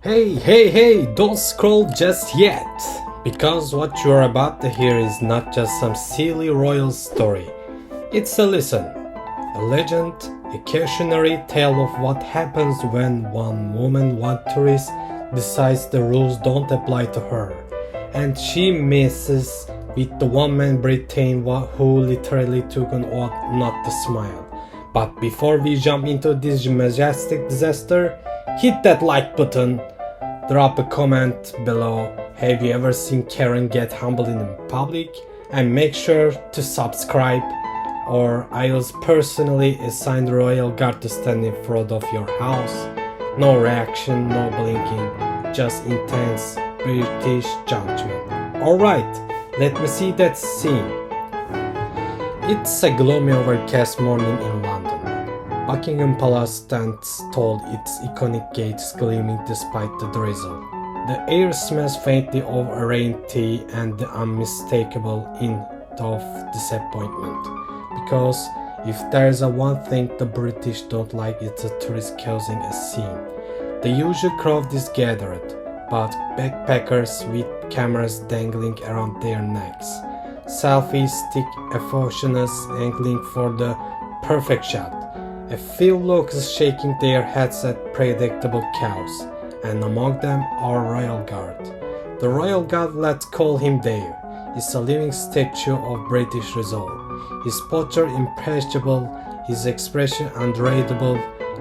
Hey, don't scroll just yet! Because what you're about to hear is not just some silly royal story. It's a lesson, a legend, a cautionary tale of what happens when one woman, one tourist, decides the rules don't apply to her. And she messes with the one man Britain who literally took an oath not to smile. But before we jump into this majestic disaster, hit that like button. Drop a comment below. Have you ever seen Karen get humbled in public? And make sure to subscribe, or I will personally assign the royal guard to stand in front of your house. No reaction, no blinking, just intense British judgment. Alright, let me see that scene. It's a gloomy overcast morning in London. Buckingham Palace stands tall, its iconic gates gleaming despite the drizzle. The air smells faintly of a rain tea and the unmistakable hint of disappointment. Because if there's a one thing the British don't like, it's a tourist causing a scene. The usual crowd is gathered, but backpackers with cameras dangling around their necks. Selfie stick effusionous angling for the perfect shot. A few locals shaking their heads at predictable chaos, and among them our royal guard. The royal guard, let's call him Dave, is a living statue of British resolve. His posture impenetrable, his expression unreadable,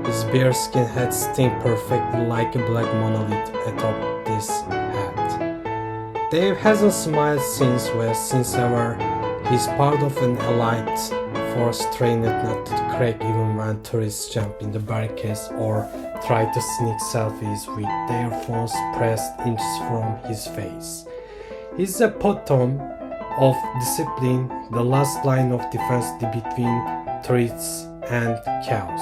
his bare skin head stained perfectly like a black monolith atop this hat. Dave hasn't smiled since ever. He's part of an elite force trained not to crack even when tourists jump in the barricades or try to sneak selfies with their phones pressed inches from his face. He's a epitome of discipline, the last line of defense between tourists and chaos.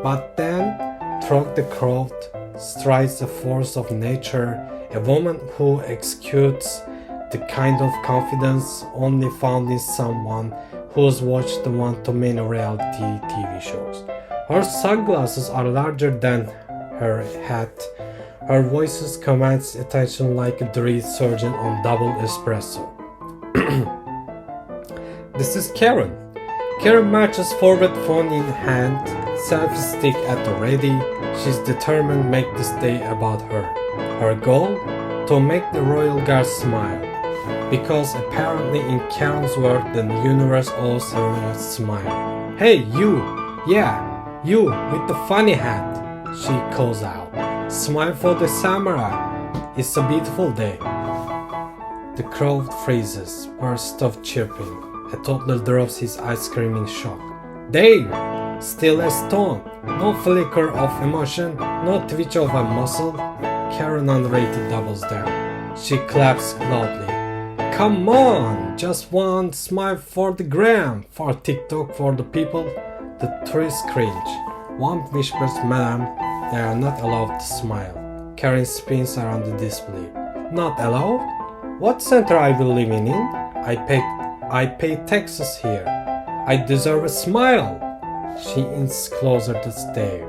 But then, through the crowd, strides a force of nature, a woman who exudes the kind of confidence only found in someone who's watched the one-to-many reality TV shows. Her sunglasses are larger than her hat. Her voice commands attention like a drill surgeon on double espresso. This is Karen. Karen marches forward, phone in hand, selfie stick at the ready. She's determined to make this day about her. Her goal? To make the royal guard smile. Because apparently in Karen's world the universe owes her a smile. Hey you! Yeah, you with the funny hat! She calls out. Smile for the samurai! It's a beautiful day. The crowd freezes, bursts of chirping. A toddler drops his ice cream in shock. Dave! Still as stone. No flicker of emotion, no twitch of a muscle. Karen unrated doubles down. She claps loudly. Come on, just one smile for the gram, for TikTok, for the people. The tourists cringe. One whispers, Madam, they are not allowed to smile. Karen spins around the display. Not allowed? What center are you living in? I pay taxes here. I deserve a smile. She inches closer to Dave,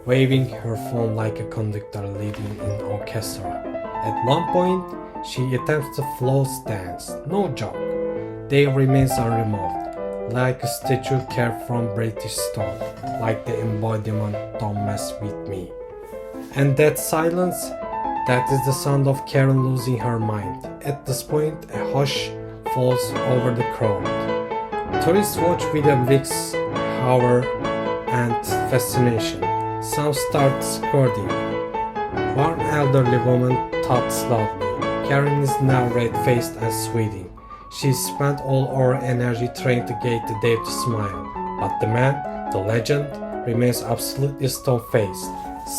waving her phone like a conductor leading an orchestra. At one point, she attempts to floss dance. No joke. Dave remains unremoved, like a statue carved from British stone, like the embodiment, don't mess with me. And that silence, that is the sound of Karen losing her mind. At this point, a hush falls over the crowd. Tourists watch with a mixed horror and fascination. Some start scolding. One elderly woman thoughts loudly. Karen is now red-faced and sweating. She spent all her energy trying to get the Dave to smile, but the man, the legend, remains absolutely stone-faced.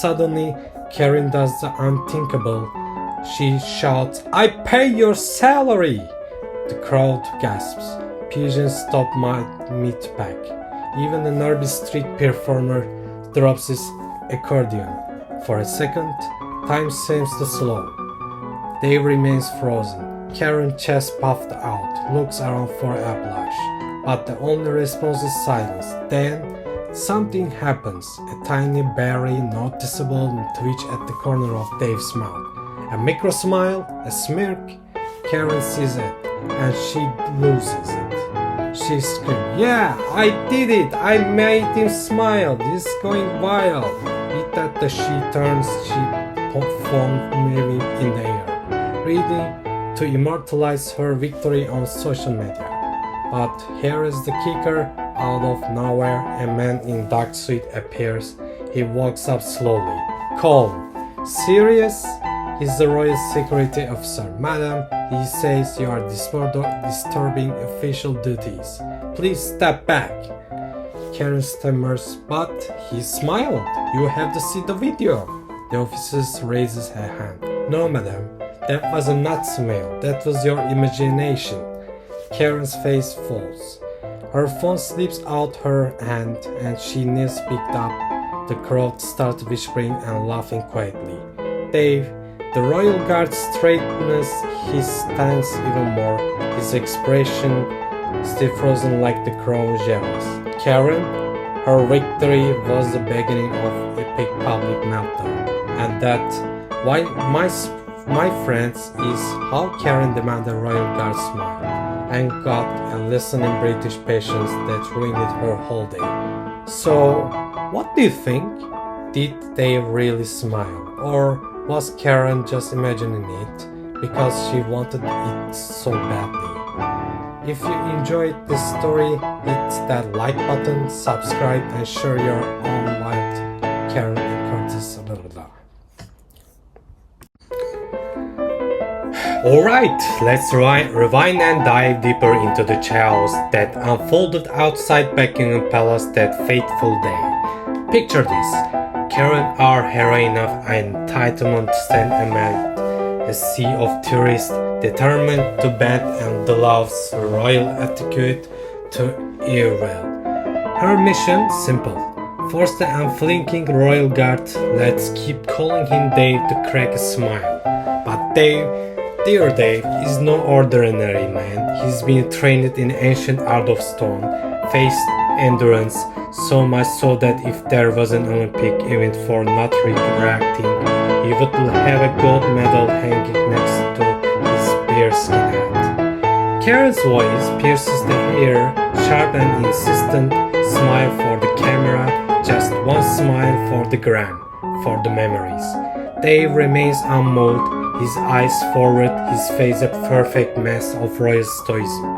Suddenly, Karen does the unthinkable. She shouts, I pay your salary! The crowd gasps. Pigeons stop mid-pack. Even a nervy street performer drops his accordion. For a second, time seems to slow. Dave remains frozen. Karen's chest puffed out, looks around for applause, but the only response is silence. Then, Something happens. A tiny, very noticeable twitch at the corner of Dave's mouth. A micro smile, a smirk. Karen sees it, and she loses it. She screams, "Yeah, I did it! I made him smile! This is going viral!" With that, she turns, she performed maybe in the air, ready to immortalize her victory on social media. But here is the kicker. Out of nowhere, a man in dark suit appears. He walks up slowly. Calm. Serious? He's the royal security officer. "Madam," he says, "you are disturbing official duties. Please step back." Karen stammers, "But he smiled. You have to see the video." The officer raises her hand. "No, madam. That was not smile. That was your imagination." Karen's face falls. Her phone slips out her hand and she kneels picked up. The crowd starts whispering and laughing quietly. Dave, the royal guard, straightens his stance even more, his expression still frozen like the crown jewels. Karen, her victory was the beginning of epic public meltdown. And that, why my friends, is how Karen demanded royal guard smile and got a lesson in British patience that ruined her whole day. So, what do you think? Did they really smile? Or was Karen just imagining it because she wanted it so badly? If you enjoyed this story, hit that like button, subscribe, and share your own wild Karen and Curtis. Alright, let's rewind and dive deeper into the chaos that unfolded outside Buckingham Palace that fateful day. Picture this. Karen, our heroine of entitlement, stand amid a sea of tourists determined to bend and the love's royal etiquette to evil. Her mission, simple. Force the unflinching royal guard, let's keep calling him Dave, to crack a smile. But Dear Dave is no ordinary man. He's been trained in ancient art of stone, faced endurance, so much so that if there was an Olympic event for not reacting, he would have a gold medal hanging next to his bearskin hat. Karen's voice pierces the air, sharp and insistent. Smile for the camera, just one smile for the gram, for the memories. Dave remains unmoved, his eyes forward, his face a perfect mask of royal stoicism.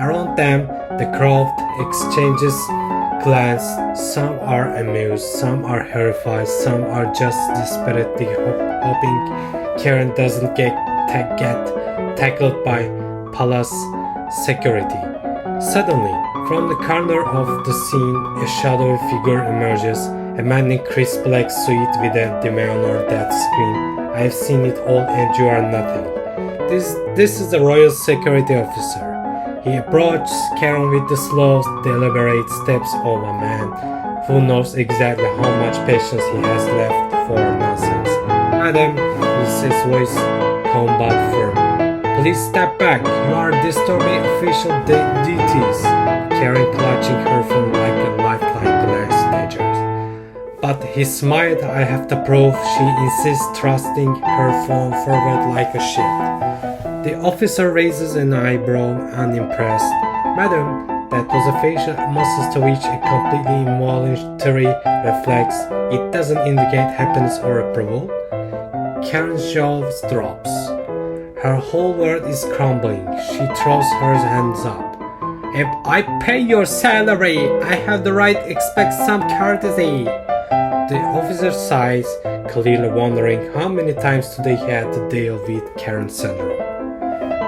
Around them, the crowd exchanges glances. Some are amused, some are horrified, some are just desperately hoping Karen doesn't get tackled by palace security. Suddenly, from the corner of the scene, a shadowy figure emerges, a man in crisp black suit with a demeanor that screams, "I have seen it all and you are nothing." This is the royal security officer. He approaches Karen with the slow, deliberate steps of a man who knows exactly how much patience he has left for nonsense. "Madam," he says, voice calm but firm, "please step back. You are disturbing official duties." Karen clutching her phone like a lifeline glass daggers. But he smiled. "I have to prove," she insists, thrusting her phone forward like a shield. The officer raises an eyebrow, unimpressed. "Madam, that was a facial muscle to which a completely involuntary reflex. It doesn't indicate happiness or approval." Karen's jaw drops. Her whole world is crumbling. She throws her hands up. "If I pay your salary, I have the right to expect some courtesy." The officer sighs, clearly wondering how many times today he had to deal with Karen syndrome.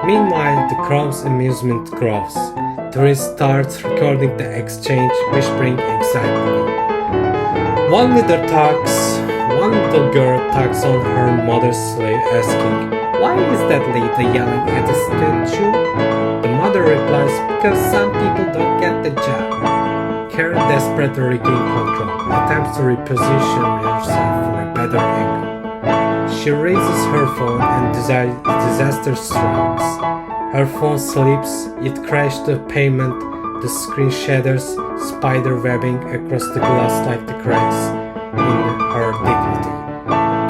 Meanwhile, the crowd's amusement grows. Tourists start recording the exchange, whispering excitedly. One little girl tugs on her mother's sleeve, asking, "Why is that lady yelling at the statue?" The mother replies, "Because some people don't get the job." Karen desperately regains control, attempts to reposition herself for a better angle. She raises her phone and disaster strikes. Her phone slips, it crashes the pavement, The screen shatters, spider webbing across the glass like the cracks in her dignity.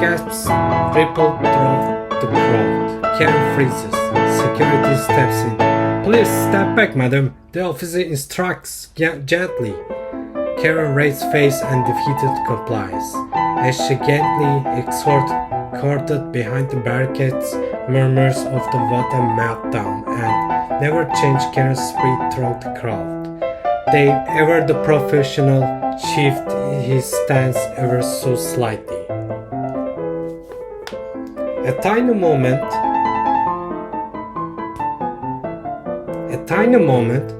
Gasps ripple through the crowd. Karen freezes. Security steps in. Please step back, madam. The officer instructs gently. Karen raises face and defeated complies. As she gently escorted behind the barricades, murmurs of the what a meltdown and never change Karen's spirit through the crowd. Dave, ever the professional, shift his stance ever so slightly. A tiny moment,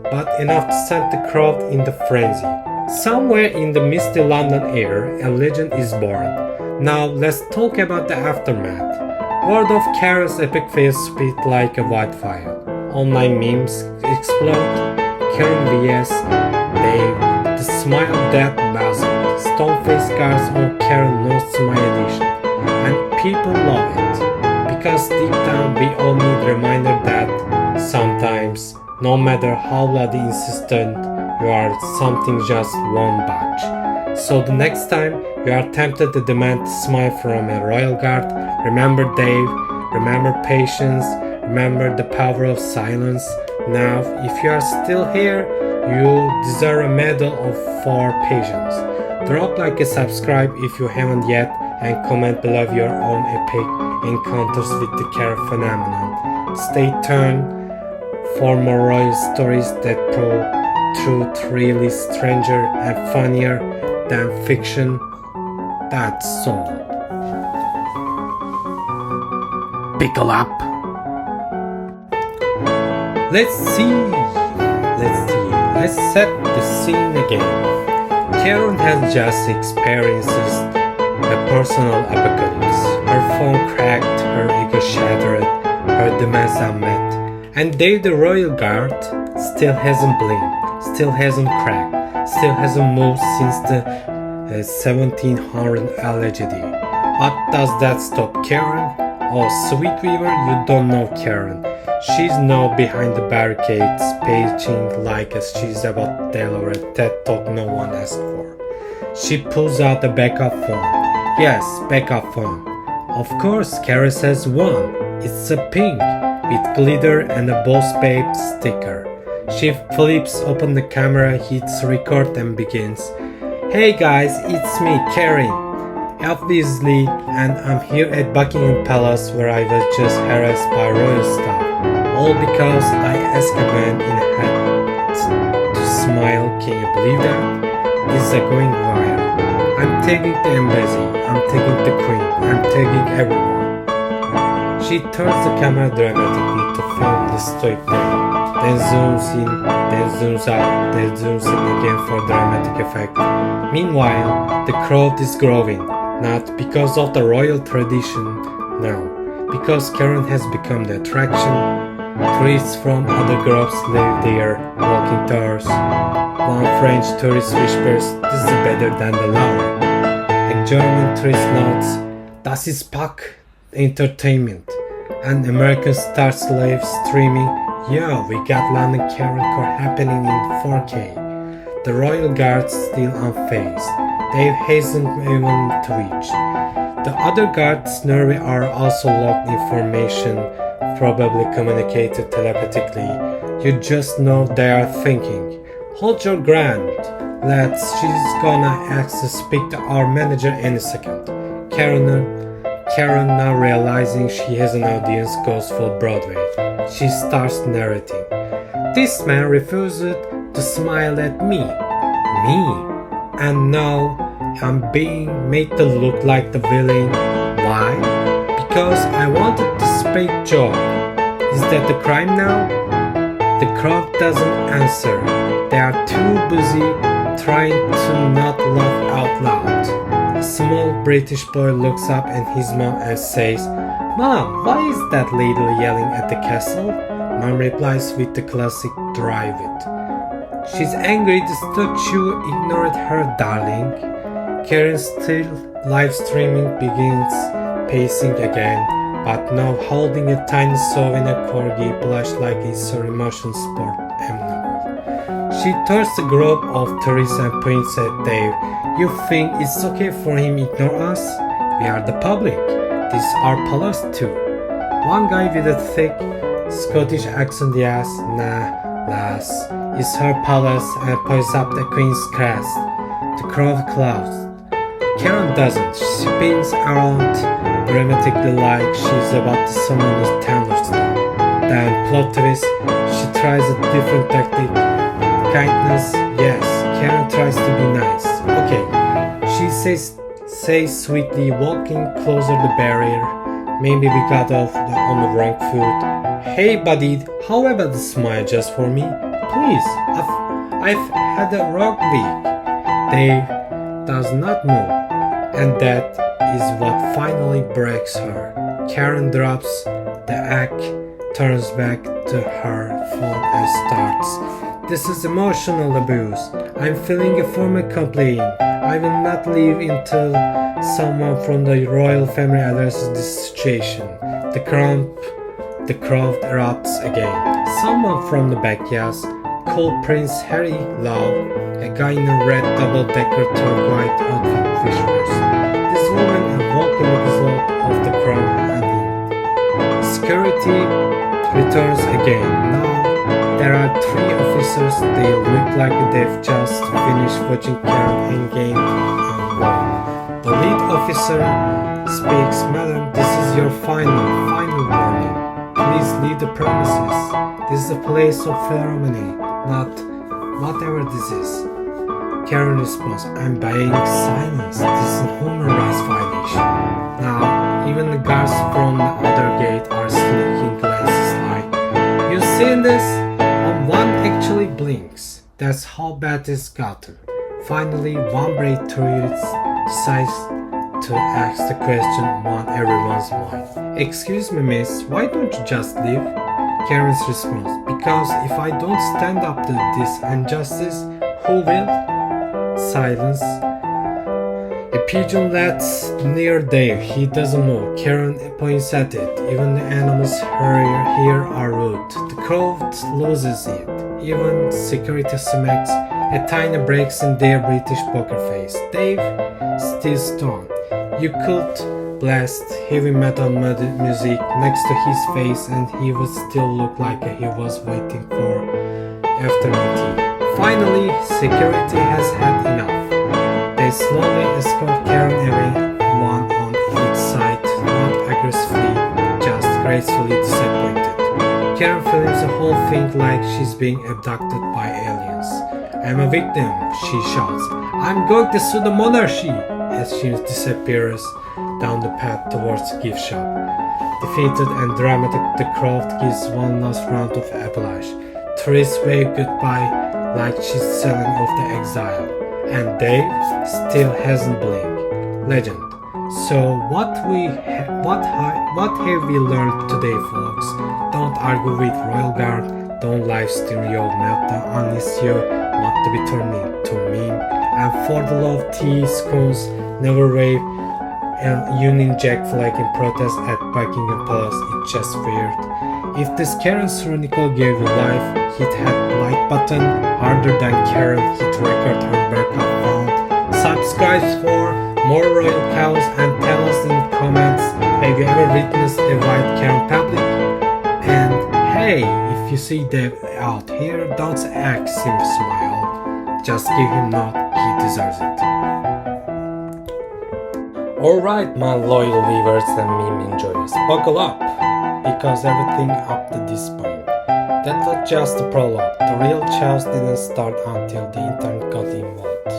but enough to send the crowd in the frenzy. Somewhere in the misty London air, a legend is born. Now let's talk about the aftermath. Word of Karen's epic fail spread like a wildfire. Online memes explode. Karen vs. Dave, the smile that masked. Stone-faced guards on Karen no smile edition. And people love it. Because deep down we all need a reminder that sometimes, no matter how bloody insistent you are, something just won't budge. So the next time you are tempted to demand a smile from a royal guard, remember Dave, remember patience, remember the power of silence. Now, if you are still here, you deserve a medal for patience. Drop like and subscribe if you haven't yet, and comment below your own epic encounters with the Karen phenomenon. Stay tuned for more royal stories that prove truth really stranger and funnier than fiction. That's all. Pickle up. Let's set the scene again. Karen has just experienced a personal apocalypse. Her phone cracked, her ego shattered, her demands unmet. And Dave the royal guard still hasn't blinked, still hasn't cracked, still hasn't moved since the 1700 allegedly. But does that stop Karen? Oh, sweet weaver, you don't know Karen. She's now behind the barricades, paging like she's about to deliver a TED talk no one asked for. She pulls out a backup phone. Yes, backup phone. Of course, Karen says one. It's a pink, with glitter and a Boss Babe sticker. She flips open the camera, hits record and begins. Hey guys, it's me, Karen. Obviously, and I'm here at Buckingham Palace where I was just harassed by royal staff. All because I asked a man in a hat to smile. Can you believe that? This is going viral. I'm tagging the embassy, I'm tagging the queen, I'm tagging everyone. She turns the camera dramatically to film the stoic day. Then zooms in, then zooms out, then zooms in again for dramatic effect. Meanwhile, the crowd is growing, not because of the royal tradition, no, because Karen has become the attraction. Tourists from other groups live there, walking tours. One French tourist whispers, "This is better than the lover." A German tourist nods, "Das ist Puck entertainment." And American starts live streaming, "Yo, we got London Karen Core happening in 4K." The royal guards still unfazed. Dave hasn't even twitched. The other guards nervy are also locked information, probably communicated telepathically. You just know they are thinking, "Hold your ground, lads, she's gonna ask to speak to our manager any second." Karen, now realizing she has an audience, goes for Broadway. She starts narrating. "This man refused to smile at me. And now I'm being made to look like the villain. Why? Because I wanted to spread joy. Is that the crime now?" The crowd doesn't answer. They are too busy trying to not laugh out loud. A small British boy looks up at his mom and says, "Mom, why is that lady yelling at the castle?" Mom replies with the classic dry wit. "She's angry that you ignored her, darling." Karen, still live streaming, begins pacing again, but now holding a tiny souvenir corgi blushed like it's her emotion sport animal. She turns the group of trees and points at Dave. You think it's okay for him to ignore us? We are the public. This is our palace too. One guy with a thick Scottish accent asks, "Nah, lass, it's her palace," and points up the Queen's crest. The crowd claps. Karen doesn't. She spins around dramatically like she's about to summon a thunderstorm. Then, plot twist, she tries a different tactic. Kindness, yes. Karen tries to be nice. Okay, she says sweetly, walking closer to the barrier. Maybe we got off on the wrong foot. Hey, buddy, how about the smile just for me? Please, I've had a rough week. Dave does not move, and that is what finally breaks her. Karen drops the act, turns back to her phone and starts. This is emotional abuse. I'm filling a formal complaint. I will not leave until someone from the royal family addresses this situation. The crowd erupts again. Someone from the back yells, "Call Prince Harry Love," a guy in a red double-decker tour guide outfit whispers. This woman evoked the result of the crowd ending. Security returns again. Now there are 3 officers. They look like they've just finished watching Karen Endgame and won. The lead officer speaks, "Madam, this is your final warning. Please leave the premises. This is a place of ceremony, not whatever this is." Karen responds, "I'm buying silence. This is a human rights violation." Now, even the guards from the other gate are sneaking glances like, "You seen this?" And one actually blinks. That's how bad it's gotten. Finally, one brave tourist decides to ask the question on everyone's mind. "Excuse me, miss, why don't you just leave?" Karen's response, "Because if I don't stand up to this injustice, who will?" Silence. A pigeon lands near Dave. He doesn't move. Karen points at it. Even the animals here are rude. The crowd loses it. Even security smacks a tiny breaks in their British poker face. Dave still stunned. You could blast heavy metal music next to his face and he would still look like he was waiting for afternoon tea. Finally, security has had enough. They slowly escort Karen away, one on each side, not aggressively, just gracefully disappointed. Karen films the whole thing like she's being abducted by aliens. "I'm a victim," she shouts. "I'm going to sue the monarchy," as she disappears down the path towards the gift shop. Defeated and dramatic, the crowd gives one last round of applause. Tourists wave goodbye like she's selling off the exile. And Dave still hasn't blinked. Legend. So what have we learned today, folks? Don't argue with Royal Guard. Don't live stream your meltdown unless you want to be turned into meme. And for the love of tea, scones, never wave a Union Jack flag in protest at Buckingham Palace. It's just weird. If this Karen Chronicle gave you life, hit that like button harder than Karen hit record her breakup round. Subscribe for more royal cows and tell us in the comments, have you ever witnessed a white Karen public? And hey, if you see Dave out here, don't ask him to smile. Just give him not, he deserves it. Alright, my loyal viewers and meme enjoyers, buckle up, because everything up to this point. That was just the prologue. The real chaos didn't start until the internet got involved.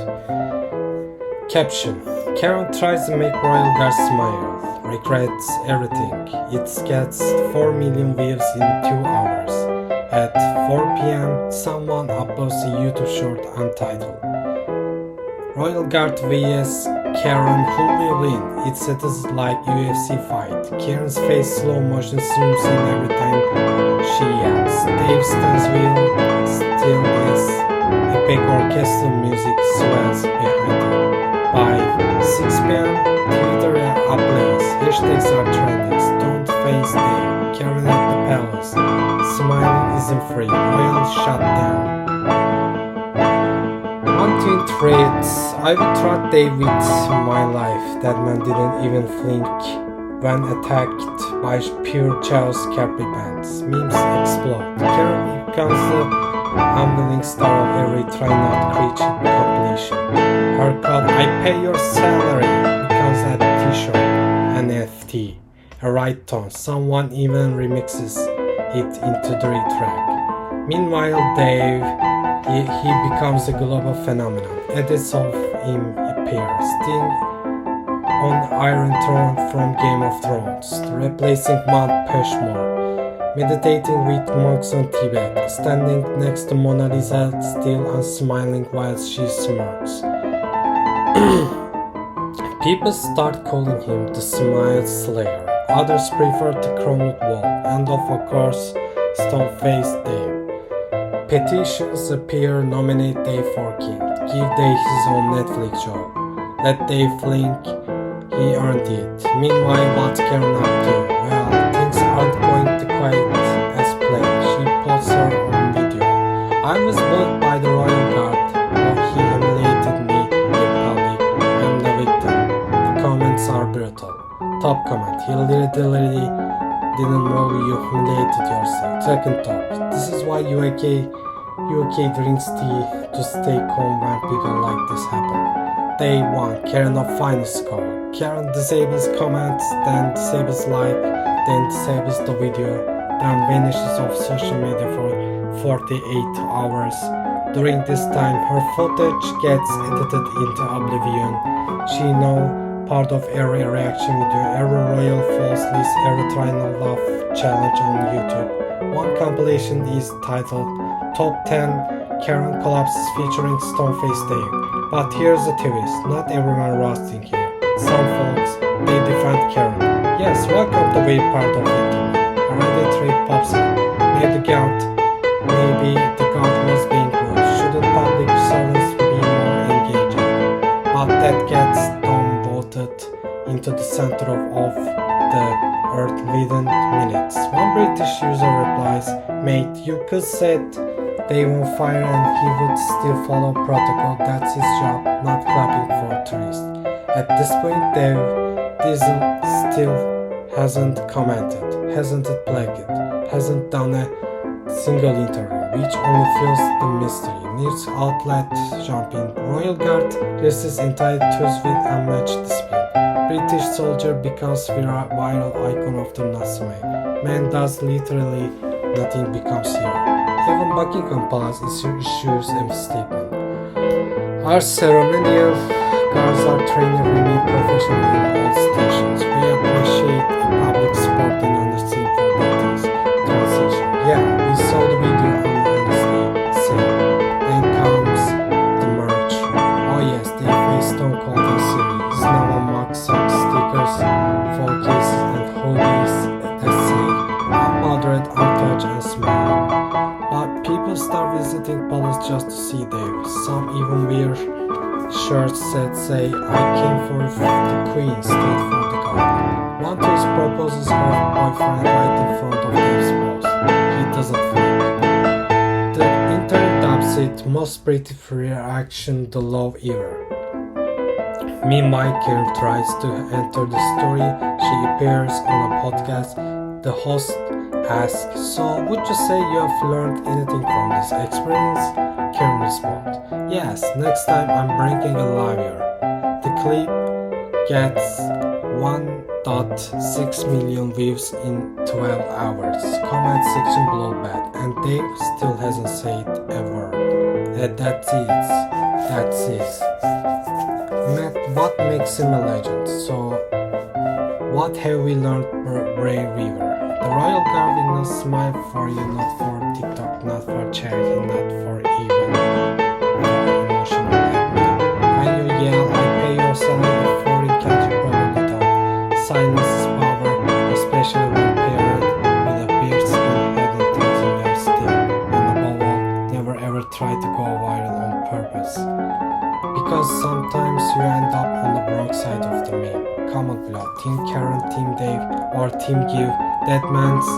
Caption: Karen tries to make Royal Guard smile, regrets everything. It gets 4 million views in 2 hours. At 4 p.m., someone uploads a YouTube short untitled Royal Guard vs Karen, who will win? It settles like UFC fight. Karen's face slow motion zooms in every time she yells. Dave Stansville still is. Epic orchestral music swells behind her. By 6 p.m., Twitter ablaze. Hashtags are trending. Don't face Dave. Karen at the palace. Smiling isn't free. Royal shut down. One twin threats, I would trust Dave with my life. That man didn't even blink when attacked by pure chaos Capri pants. Memes explode. Karen becomes the unwilling star of every try not creature completion. Her call, I pay your salary, becomes a t-shirt, an NFT, a right tone. Someone even remixes it into the track. Meanwhile, Dave, he becomes a global phenomenon. Edits of him appear, Sting on Iron Throne from Game of Thrones, replacing Mount Rushmore, meditating with monks on Tibet, standing next to Mona Lisa still and smiling while she smirks. People start calling him the Smile Slayer. Others prefer the Crowned Wall, and of course, Stone-Faced Dave. Petitions appear, nominate Dave for King, give Dave his own Netflix show, let Dave think he earned it. Meanwhile, what Karen up to? Well, things aren't going to quite as planned. She posts her own video. I was bullied by the royal guard, or he humiliated me in public. I'm the victim. The comments are brutal. Top comment, he literally didn't know you humiliated yourself. Second top, this is why UK drinks tea to stay calm when people like this happen. Day 1, Karen of finest score. Karen disables comments, then disables like, then disables the video, then vanishes off social media for 48 hours. During this time, her footage gets edited into oblivion. She knows part of every reaction video, every royal false list, every trying to laugh challenge on YouTube. One compilation is titled Top 10 Karen Collapses featuring Stone-Faced Dave. But here's the twist, not everyone roasting here. Some folks, they defend Karen. Yes, welcome to weird part of internet. A Reddit thread pops up. Maybe the god was being rude. Shouldn't public servants be more engaging? But that gets into the center of the earth within minutes. One British user replies, mate, you could set Dave on fire and he would still follow protocol. That's his job, not clapping for tourists. At this point, Dave Diesel still hasn't commented, hasn't plugged it, hasn't done a single interview, which only fills the mystery. News outlet jumping. Royal Guard dresses entitlement with unmatched discipline. British soldier becomes viral icon of the Nazi. Man does literally nothing, becomes hero. Even Buckingham Palace issues a statement. Our ceremonial guards are trained and remain professional in all stations. We appreciate the public support and understand for Britain's transition. Yeah, we saw the video on Wednesday. Then comes the merch. Oh yes, they face Stone Cold and Siri. It's now a mock sock stickers, phone cases and hoodies that say unbothered, untouched and smile. But people start visiting Palace just to see Dave. Some even wear shirts that say I came for the Queen, stayed for the God. One twist proposes her boyfriend right in front of Dave's boss. He doesn't think. The internet dubs it most British reaction the love ever. Meanwhile, Karen tries to enter the story. She appears on a podcast. The host asks, so would you say you have learned anything from this experience? Karen responds, yes, next time I'm bringing a lawyer. The clip gets 1.6 million views in 12 hours. Comment section below bad, and Dave still hasn't said a word. That's it. Matt, what makes him a legend? So, what have we learned from Bray Weaver? The Royal Guard will not smile for you, not for TikTok, not for charity, not for even emotional blackmail. When you yell, I pay your salary, a foreign country probably don't. Silence is power, especially when parent with a beard skin hadn't tells you you're still. And above all, never ever try to go viral on purpose. Because sometimes you end up on the wrong side of the meme. Comment below, Team Karen, Team Dave, or Team Give. That man's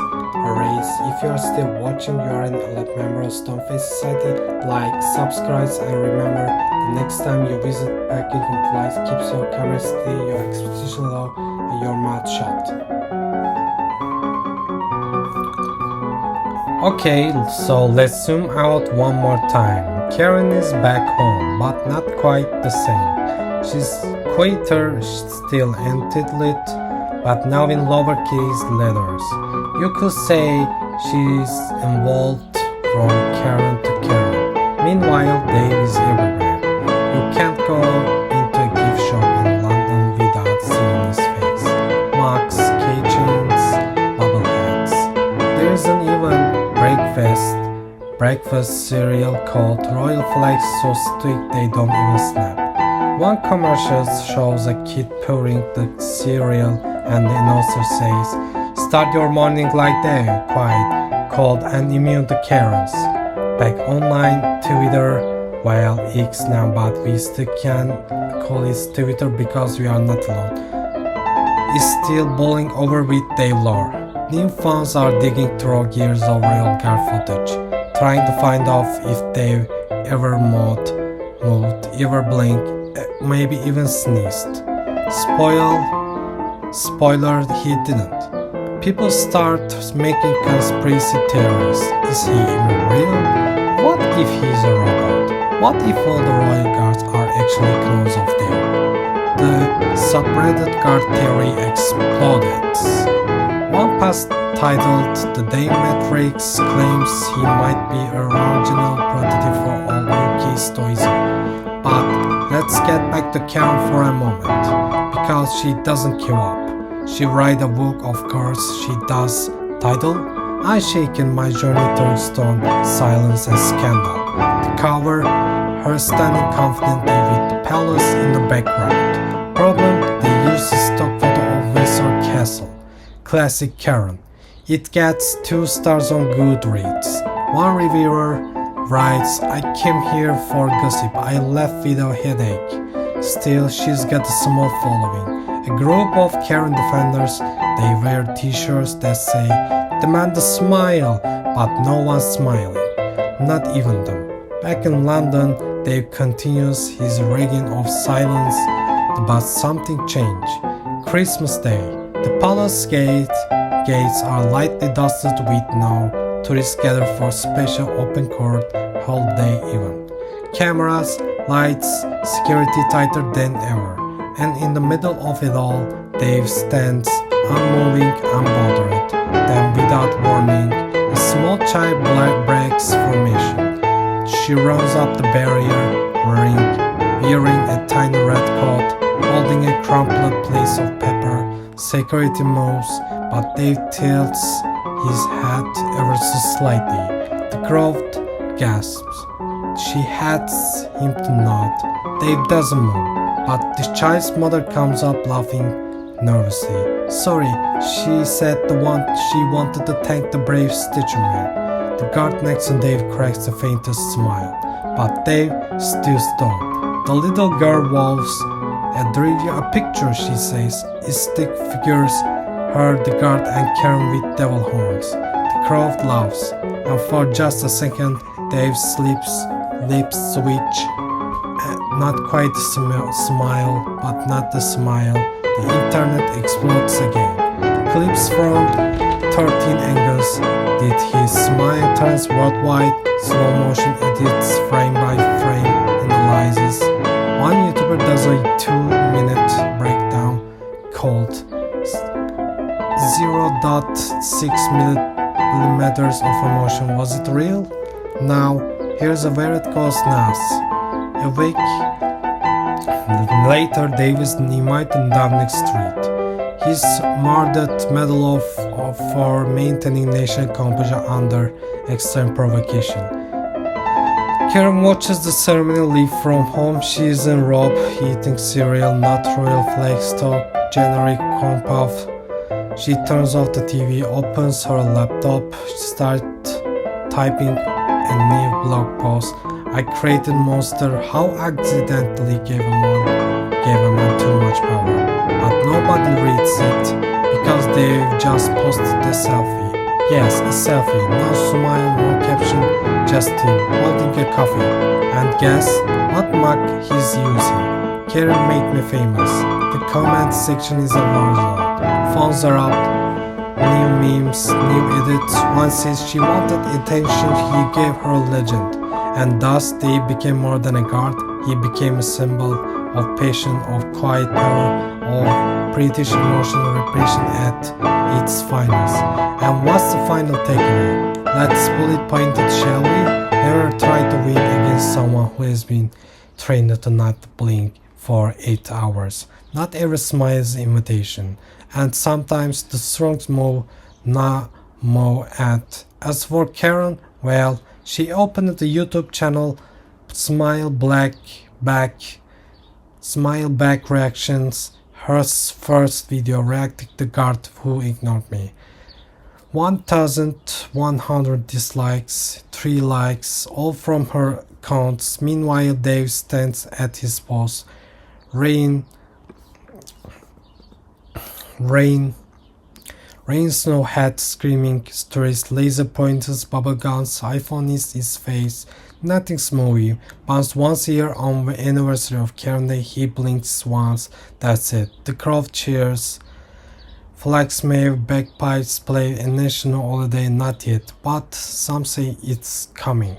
race. If you are still watching, you are an elite member of Stoneface Society. Like, subscribe, and remember, the next time you visit Buckingham Palace, keep your camera steady, your expectation low, and your mouth shut. Okay, so let's zoom out one more time. Karen is back home, but not quite the same. She's quieter, still entitled, but now in lowercase letters. You could say she's evolved from Karen to Karen. Meanwhile, Dave is everywhere. You can't go into a gift shop in London without seeing his face. Mugs, keychains, bobbleheads. There's an even breakfast cereal called Royal Flakes so thick they don't even snap. One commercial shows a kid pouring the cereal and the announcer says, "Start your morning like that, quiet, cold and immune to Karens." Back online, Twitter, well, X now, but we still can't call it Twitter because we are not alone, is still bowling over with Dave lore. New fans are digging through years of real guard footage, trying to find out if Dave ever moved, ever blinked, maybe even sneezed. Spoiler, he didn't. People start making conspiracy theories. Is he even real? What if he's a robot? What if all the royal guards are actually clones of Dave? The subreddit guard theory exploded. One post titled "The Dame Matrix" claims he might be a original prototype for all UK stoicism. But let's get back to Karen for a moment, because she doesn't give up. She writes a book, of course she does, titled "I Shaken My Journey Through Storm, Silence and Scandal." The cover, her standing confidently with the palace in the background. Problem, they used a stock photo of Windsor Castle. Classic Karen. It gets 2 stars on Goodreads. One reviewer writes, "I came here for gossip. I left with a headache." Still, she's got a small following. A group of Karen defenders, they wear t-shirts that say, "Demand a smile," but no one's smiling. Not even them. Back in London, Dave continues his reign of silence, but something changed. Christmas Day. The palace gates are lightly dusted with no tourists gather for special open court holiday event. Cameras, lights, security tighter than ever. And in the middle of it all, Dave stands, unmoving, unbothered. Then, without warning, a small child breaks formation. She runs up the barrier, wearing a tiny red coat, holding a crumpled piece of paper. Security moves, but Dave tilts his head ever so slightly. The crowd gasps. She heads him to nod. Dave doesn't move, but the child's mother comes up laughing nervously. "Sorry," she said, she wanted to thank the brave Stitcher Man. The guard next to Dave cracks the faintest smile, but Dave still stoned. The little girl waves a picture, she says. It stick figures her, the guard, and Karen with devil horns. The crowd laughs, and for just a second, Dave's lips switch. Not quite a smile, but not the smile. The internet explodes again. Clips from 13 angles. Did his smile turns worldwide? Slow motion edits frame by frame, analyzes. One YouTuber does a 2-minute breakdown called 0.6 millimeters of emotion. Was it real? Now, here's where it goes nuts. A week later, Davis Nimite in Downing Street. He's awarded medal for maintaining national composure under extreme provocation. Karen watches the ceremony leave from home. She is in robe, eating cereal, not Royal Flakes stock, generic corn puff. She turns off the TV, opens her laptop, starts typing a new blog post. "I created monster. How accidentally gave a man too much power." But nobody reads it because they've just posted the selfie. Yes, a selfie, no smile, no caption, just him holding a coffee. And guess what mug he's using? Karen made me famous. The comment section is a warlord. Phones are up, new memes, new edits. One says she wanted attention, he gave her a legend. And thus they became more than a guard, he became a symbol of passion, of quiet power, of British emotional repression at its finest. And what's the final takeaway? Let's bullet point it, shall we? Never try to win against someone who has been trained to not blink for 8 hours. Not every smile is invitation, and sometimes the strongest move not more at. As for Karen, well, she opened the YouTube channel Smile Back Reactions. Her first video reacting to the guard who ignored me. 1,100 dislikes, 3 likes, all from her accounts. Meanwhile, Dave stands at his post. Rain, snow hat, screaming stories, laser pointers, bubble guns, iPhone is his face. Nothing's moving. Bounced once a year on the anniversary of Karen Day. He blinks once. That's it. The crowd cheers. Flags wave, bagpipes play, a national holiday. Not yet, but some say it's coming.